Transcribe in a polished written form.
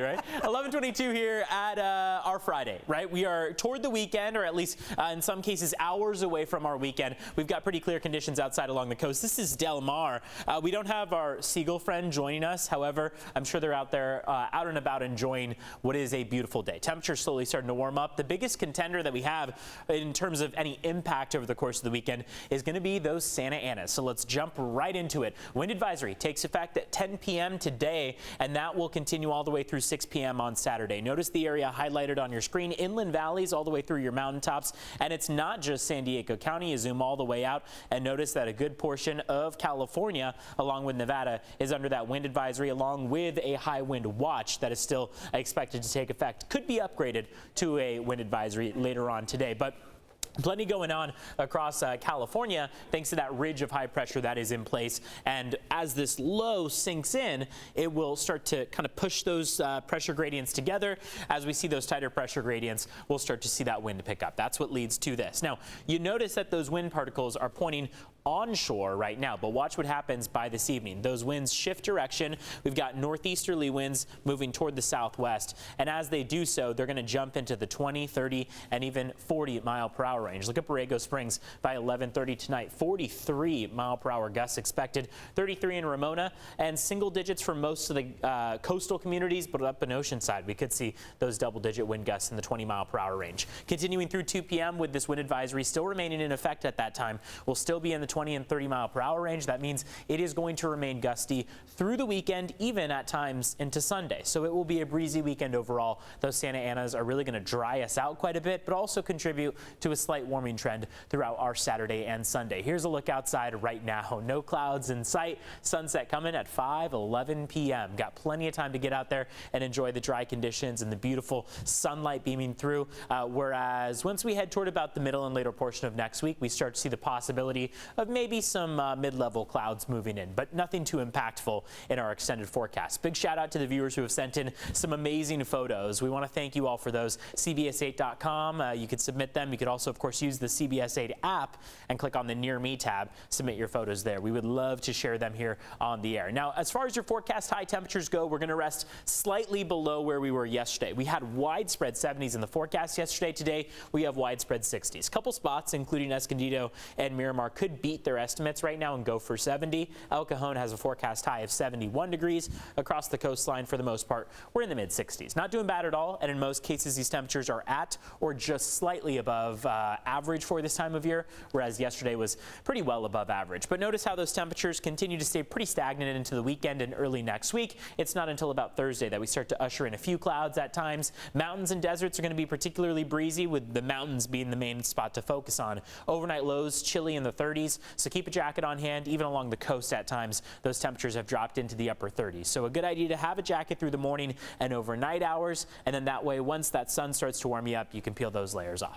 Right? 11:22 here at our Friday, right? We are toward the weekend, or at least in some cases hours away from our weekend. We've got pretty clear conditions outside along the coast. This is Del Mar. We don't have our seagull friend joining us. However, I'm sure they're out there out and about enjoying what is a beautiful day. Temperatures slowly starting to warm up. The biggest contender that we have in terms of any impact over the course of the weekend is going to be those Santa Anas. So let's jump right into it. Wind advisory takes effect at 10 p.m. today, and that will continue all the way through 6 p.m. on Saturday. Notice the area highlighted on your screen, inland valleys all the way through your mountaintops, and it's not just San Diego County. You zoom all the way out and notice that a good portion of California, along with Nevada, is under that wind advisory, along with a high wind watch that is still expected to take effect. Could be upgraded to a wind advisory later on today, but plenty going on across California thanks to that ridge of high pressure that is in place. And as this low sinks in, it will start to kind of push those pressure gradients together. As we see those tighter pressure gradients, we'll start to see that wind pick up. That's what leads to this. Now, you notice that those wind particles are pointing onshore right now, but watch what happens by this evening. Those winds shift direction. We've got northeasterly winds moving toward the southwest, and as they do so, they're going to jump into the 20, 30, and even 40 mile per hour range. Look at Borrego Springs by 11:30 tonight. 43 mile per hour gusts expected, 33 in Ramona, and single digits for most of the coastal communities, but up in Oceanside, we could see those double-digit wind gusts in the 20 mile per hour range. Continuing through 2 p.m. with this wind advisory still remaining in effect at that time, we'll still be in the 20 and 30 mile per hour range. That means it is going to remain gusty through the weekend, even at times into Sunday. So it will be a breezy weekend overall. Those Santa Anas are really going to dry us out quite a bit, but also contribute to a slight warming trend throughout our Saturday and Sunday. Here's a look outside right now. No clouds in sight. Sunset coming at 5:11 p.m. Got plenty of time to get out there and enjoy the dry conditions and the beautiful sunlight beaming through. Whereas once we head toward about the middle and later portion of next week, we start to see the possibility of maybe some mid-level clouds moving in, but nothing too impactful in our extended forecast. Big shout out to the viewers who have sent in some amazing photos. We want to thank you all for those. CBS8.com. You could submit them. You could also, of course, use the CBS8 app and click on the Near Me tab. Submit your photos there. We would love to share them here on the air. Now, as far as your forecast high temperatures go, we're going to rest slightly below where we were yesterday. We had widespread 70s in the forecast yesterday. Today, we have widespread 60s. Couple spots, including Escondido and Miramar, could beat their estimates right now and go for 70. El Cajon has a forecast high of 71 degrees. Across the coastline, for the most part, we're in the mid-60s. Not doing bad at all, and in most cases, these temperatures are at or just slightly above average for this time of year, whereas yesterday was pretty well above average. But notice how those temperatures continue to stay pretty stagnant into the weekend and early next week. It's not until about Thursday that we start to usher in a few clouds at times. Mountains and deserts are going to be particularly breezy, with the mountains being the main spot to focus on. Overnight lows chilly in the 30s, so keep a jacket on hand. Even along the coast at times, those temperatures have dropped into the upper 30s. So a good idea to have a jacket through the morning and overnight hours, and then that way, once that sun starts to warm you up, you can peel those layers off.